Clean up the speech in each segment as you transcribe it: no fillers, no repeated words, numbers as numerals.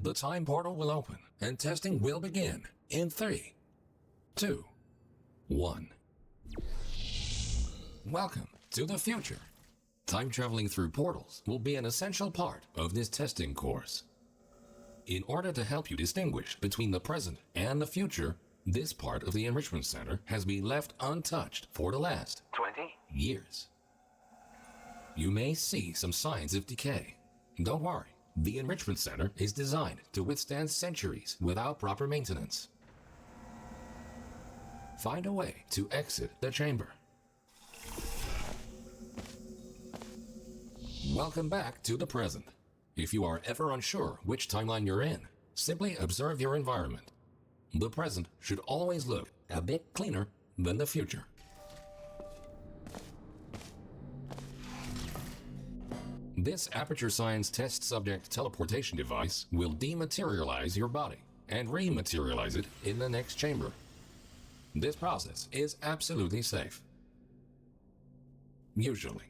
the time portal will open and testing will begin in 3, 2, 1. Welcome to the future. Time traveling through portals will be an essential part of this testing course. In order to help you distinguish between the present and the future, this part of the Enrichment Center has been left untouched for the last 20 years. You may see some signs of decay. Don't worry, the Enrichment Center is designed to withstand centuries without proper maintenance. Find a way to exit the chamber. Welcome back to the present. If you are ever unsure which timeline you're in, simply observe your environment. The present should always look a bit cleaner than the future. This Aperture Science test subject teleportation device will dematerialize your body and rematerialize it in the next chamber. This process is absolutely safe. Usually.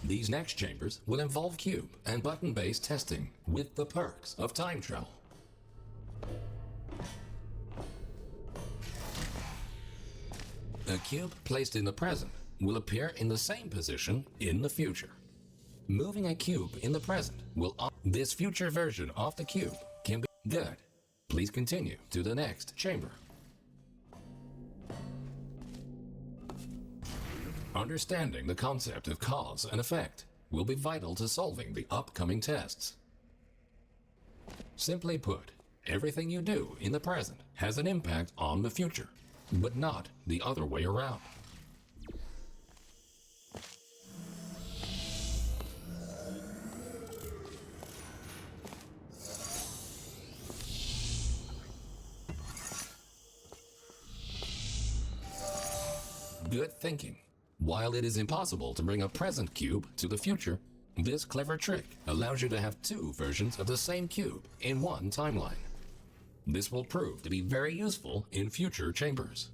These next chambers will involve cube and button-based testing with the perks of time travel. A cube placed in the present will appear in the same position in the future. Moving a cube in the present will this future version of the cube can be good. Please continue to the next chamber. Understanding the concept of cause and effect will be vital to solving the upcoming tests. Simply put, everything you do in the present has an impact on the future, but not the other way around. Good thinking. While it is impossible to bring a present cube to the future, this clever trick allows you to have two versions of the same cube in one timeline. This will prove to be very useful in future chambers.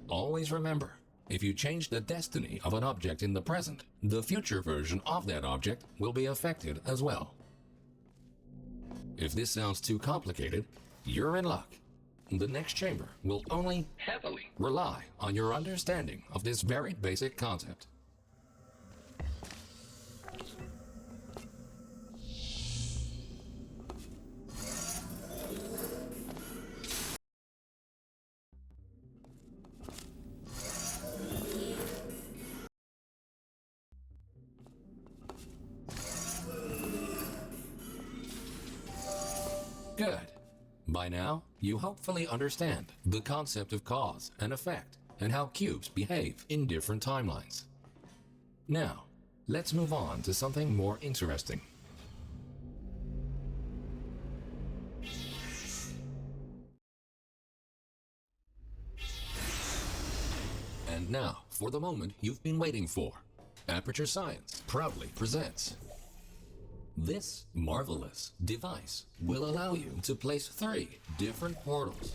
Always remember, if you change the destiny of an object in the present, the future version of that object will be affected as well. If this sounds too complicated, you're in luck. The next chamber will only heavily rely on your understanding of this very basic concept. Good. By now, you hopefully understand the concept of cause and effect and how cubes behave in different timelines. Now, let's move on to something more interesting. And now, for the moment you've been waiting for, Aperture Science proudly presents. This marvelous device will allow you to place 3 different portals.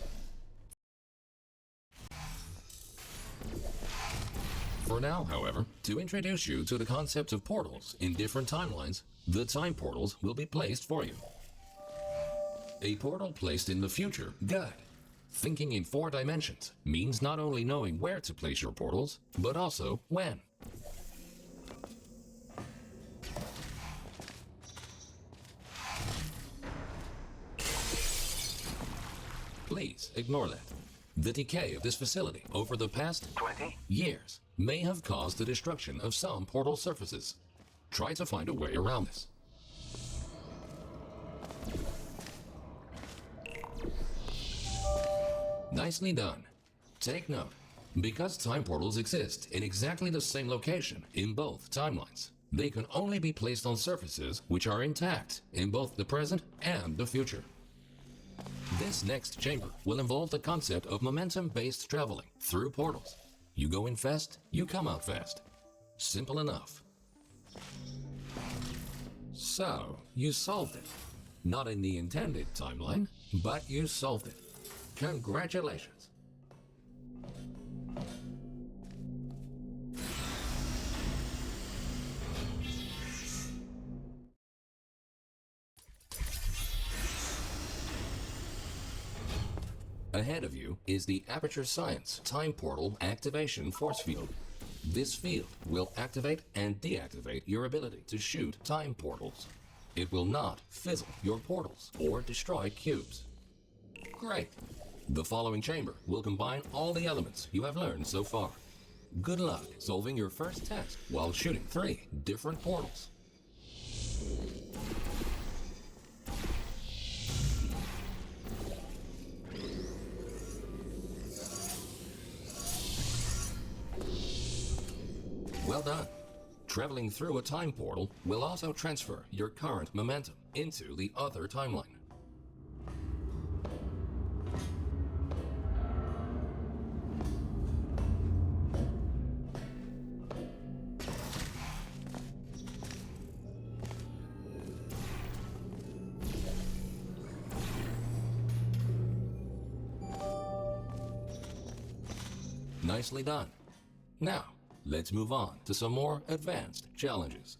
For now, however, to introduce you to the concept of portals in different timelines, the time portals will be placed for you. A portal placed in the future, good. Thinking in 4 dimensions means not only knowing where to place your portals, but also when. Please ignore that. The decay of this facility over the past 20 years may have caused the destruction of some portal surfaces. Try to find a way around this. Nicely done. Take note, because time portals exist in exactly the same location in both timelines, they can only be placed on surfaces which are intact in both the present and the future. This next chamber will involve the concept of momentum-based traveling through portals. You go in fast, you come out fast. Simple enough. So, you solved it. Not in the intended timeline, but you solved it. Congratulations. Ahead of you is the Aperture Science Time Portal Activation Force Field. This field will activate and deactivate your ability to shoot time portals. It will not fizzle your portals or destroy cubes. Great! The following chamber will combine all the elements you have learned so far. Good luck solving your first test while shooting 3 different portals. Well done. Traveling through a time portal will also transfer your current momentum into the other timeline. Nicely done. Now, let's move on to some more advanced challenges.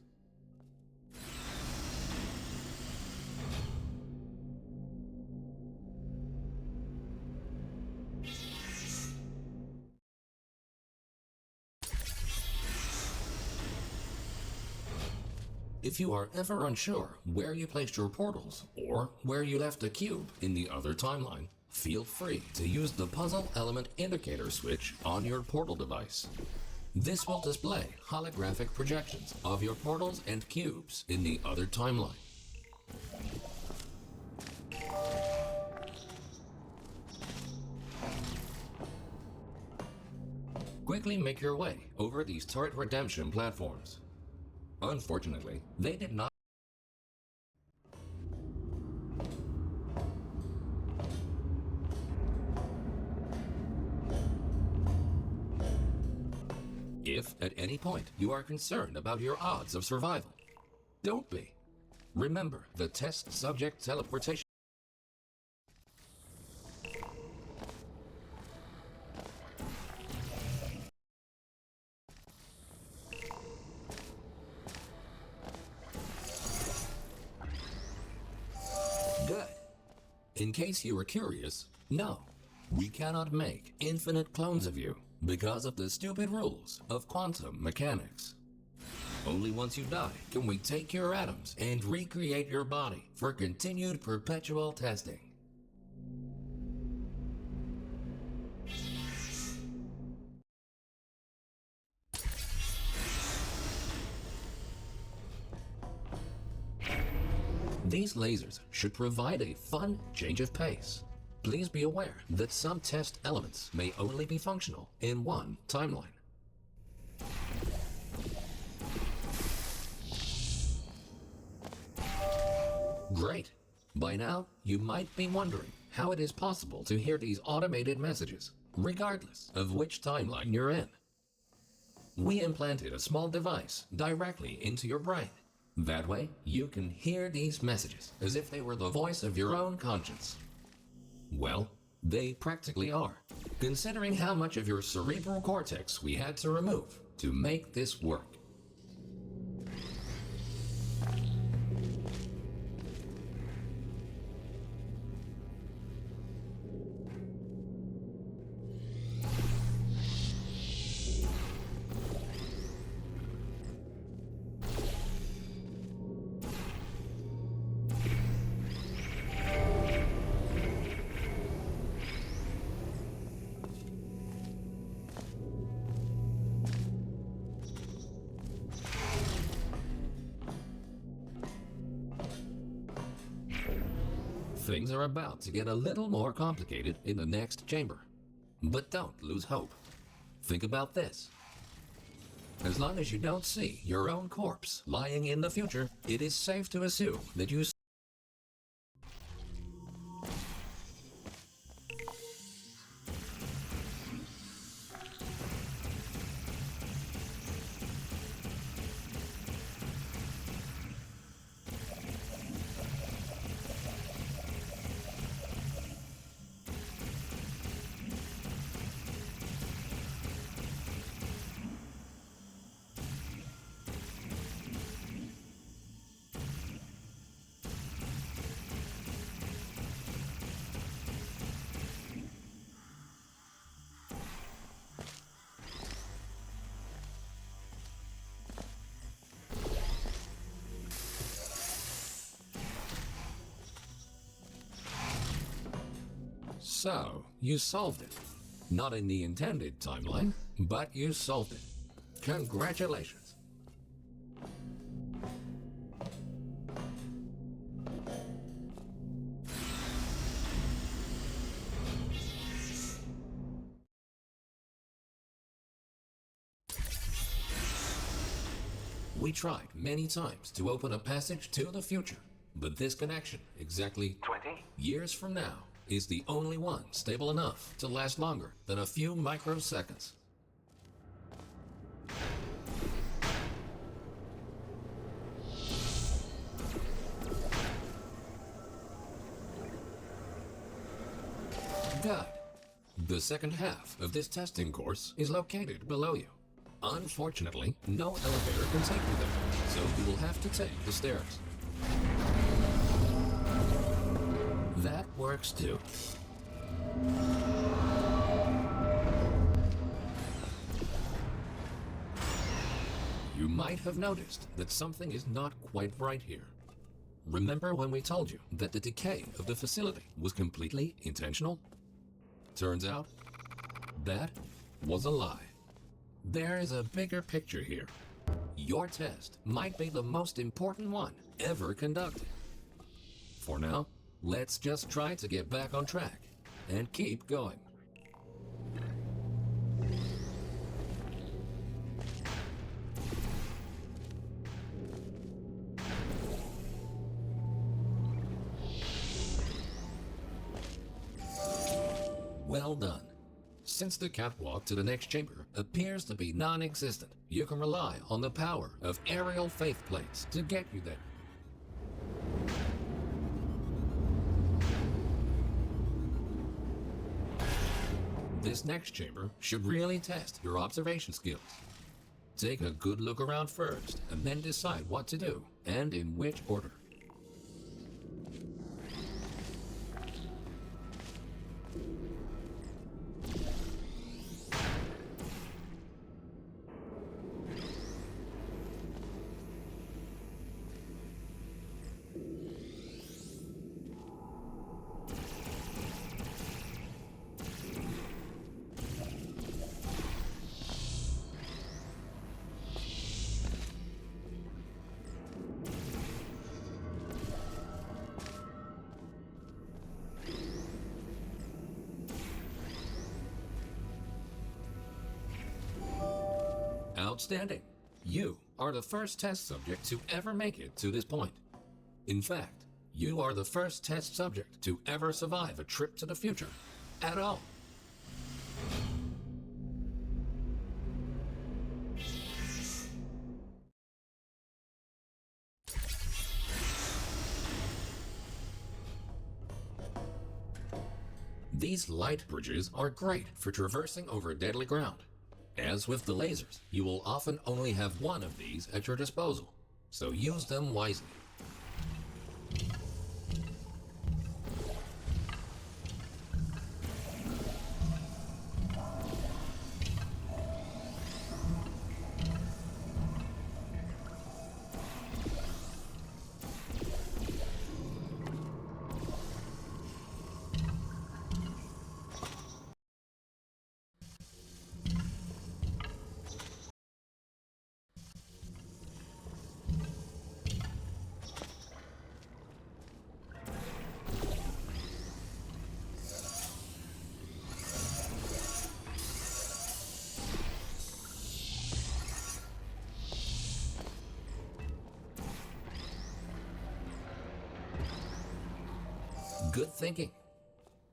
If you are ever unsure where you placed your portals or where you left a cube in the other timeline, feel free to use the puzzle element indicator switch on your portal device. This will display holographic projections of your portals and cubes in the other timeline. Quickly make your way over these turret redemption platforms. Unfortunately, they did not. If at any point you are concerned about your odds of survival, don't be. Remember the test subject teleportation. Good. In case you were curious, no, we cannot make infinite clones of you because of the stupid rules of quantum mechanics. Only once you die can we take your atoms and recreate your body for continued perpetual testing. These lasers should provide a fun change of pace. Please be aware that some test elements may only be functional in one timeline. Great! By now, you might be wondering how it is possible to hear these automated messages, regardless of which timeline you're in. We implanted a small device directly into your brain. That way, you can hear these messages as if they were the voice of your own conscience. Well, they practically are, considering how much of your cerebral cortex we had to remove to make this work. Things are about to get a little more complicated in the next chamber. But don't lose hope. Think about this. As long as you don't see your own corpse lying in the future, it is safe to assume that you So, you solved it. Not in the intended timeline, but you solved it. Congratulations. We tried many times to open a passage to the future, but this connection, exactly 20 years from now, is the only one stable enough to last longer than a few microseconds. Good. The second half of this testing course is located below you. Unfortunately, no elevator can take you there, so you will have to take the stairs. That works too. You might have noticed that something is not quite right here. Remember when we told you that the decay of the facility was completely intentional? Turns out, that was a lie. There is a bigger picture here. Your test might be the most important one ever conducted. For now, let's just try to get back on track and keep going. Well done. Since the catwalk to the next chamber appears to be non-existent, you can rely on the power of aerial faith plates to get you there. This next chamber should really test your observation skills. Take a good look around first, and then decide what to do, and in which order. Outstanding. You are the first test subject to ever make it to this point. In fact, you are the first test subject to ever survive a trip to the future at all. These light bridges are great for traversing over deadly ground. As with the lasers, you will often only have one of these at your disposal, so use them wisely. Good thinking.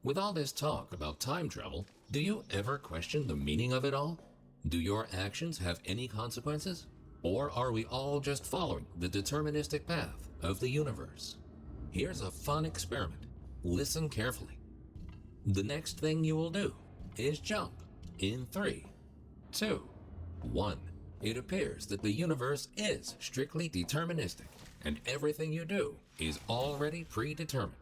With all this talk about time travel, do you ever question the meaning of it all? Do your actions have any consequences? Or are we all just following the deterministic path of the universe? Here's a fun experiment. Listen carefully. The next thing you will do is jump in 3, 2, 1. It appears that the universe is strictly deterministic, and everything you do is already predetermined.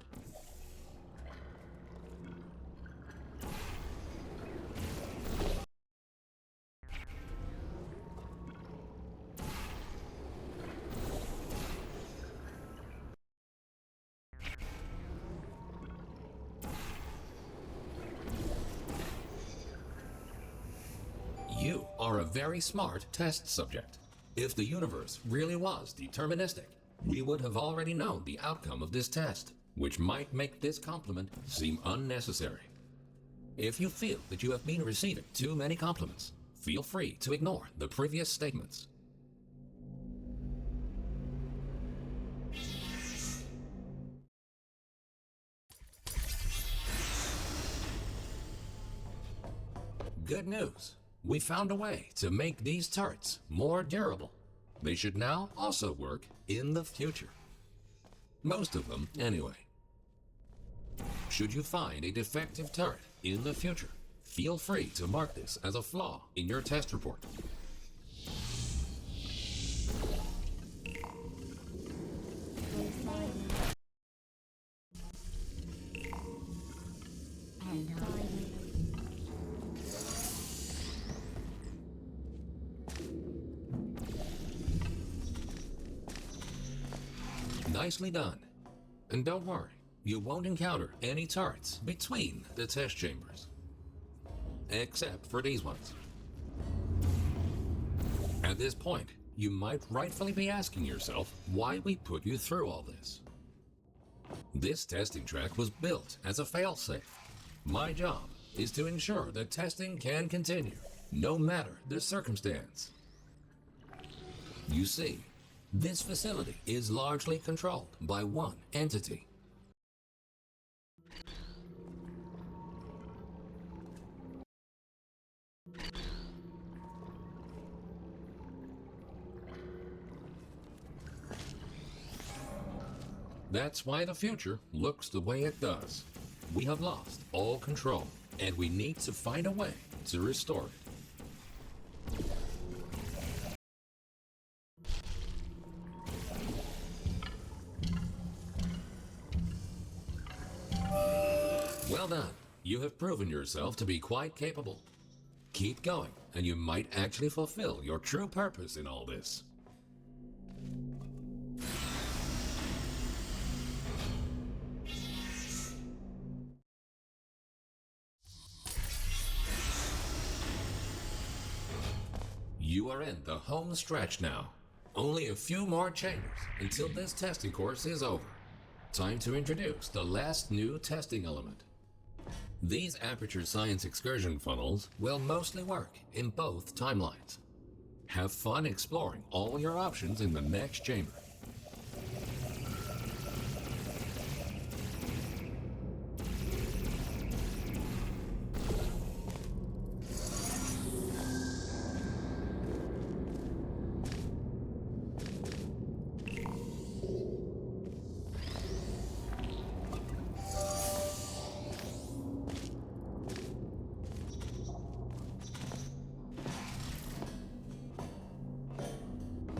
You are a very smart test subject. If the universe really was deterministic, we would have already known the outcome of this test, which might make this compliment seem unnecessary. If you feel that you have been receiving too many compliments, feel free to ignore the previous statements. Good news! We found a way to make these turrets more durable. They should now also work in the future. Most of them, anyway. Should you find a defective turret in the future, feel free to mark this as a flaw in your test report. Nicely done. And don't worry, you won't encounter any turrets between the test chambers. Except for these ones. At this point, you might rightfully be asking yourself why we put you through all this. This testing track was built as a failsafe. My job is to ensure that testing can continue, no matter the circumstance. You see, this facility is largely controlled by one entity. That's why the future looks the way it does. We have lost all control, and we need to find a way to restore it. Well done. You have proven yourself to be quite capable. Keep going, and you might actually fulfill your true purpose in all this. You are in the home stretch now. Only a few more chambers until this testing course is over. Time to introduce the last new testing element. These Aperture Science excursion funnels will mostly work in both timelines. Have fun exploring all your options in the next chamber.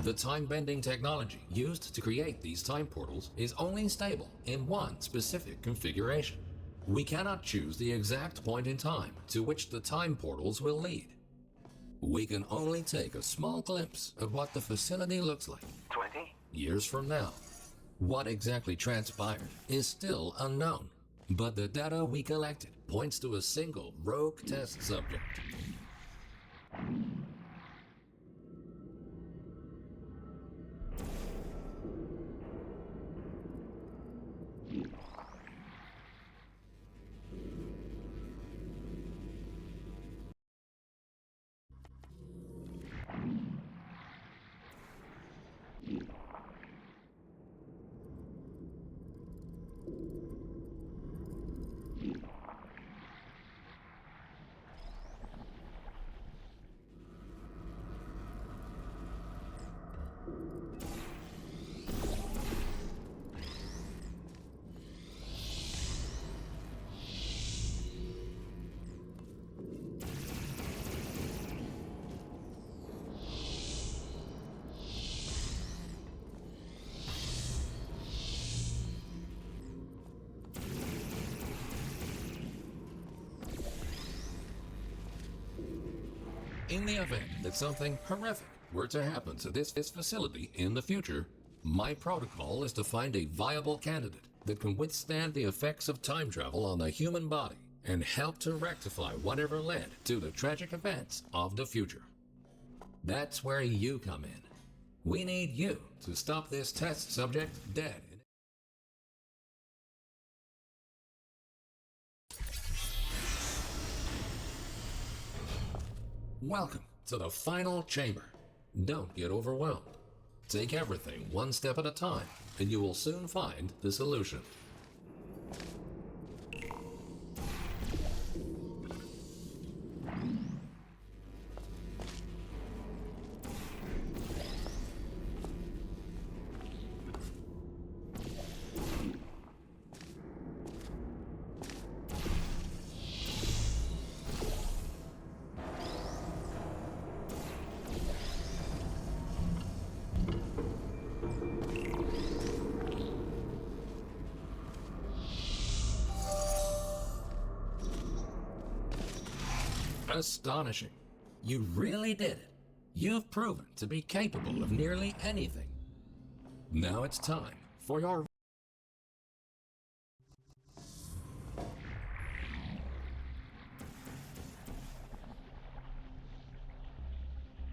The time-bending technology used to create these time portals is only stable in one specific configuration. We cannot choose the exact point in time to which the time portals will lead. We can only take a small glimpse of what the facility looks like 20 years from now. What exactly transpired is still unknown, but the data we collected points to a single rogue test subject. In the event that something horrific were to happen to this facility in the future, my protocol is to find a viable candidate that can withstand the effects of time travel on the human body and help to rectify whatever led to the tragic events of the future. That's where you come in. We need you to stop this test subject dead. Welcome to the final chamber. Don't get overwhelmed. Take everything one step at a time, and you will soon find the solution. Astonishing. You really did it. You've proven to be capable of nearly anything. Now it's time for your...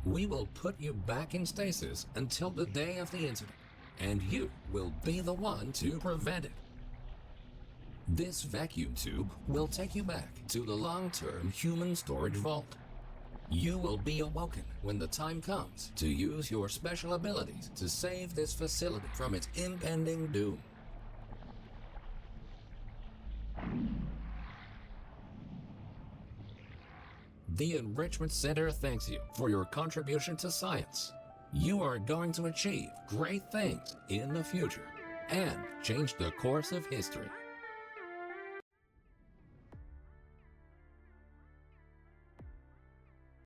We will put you back in stasis until the day of the incident, and you will be the one to prevent it. This vacuum tube will take you back to the long-term human storage vault. You will be awoken when the time comes to use your special abilities to save this facility from its impending doom. The Enrichment Center thanks you for your contribution to science. You are going to achieve great things in the future and change the course of history.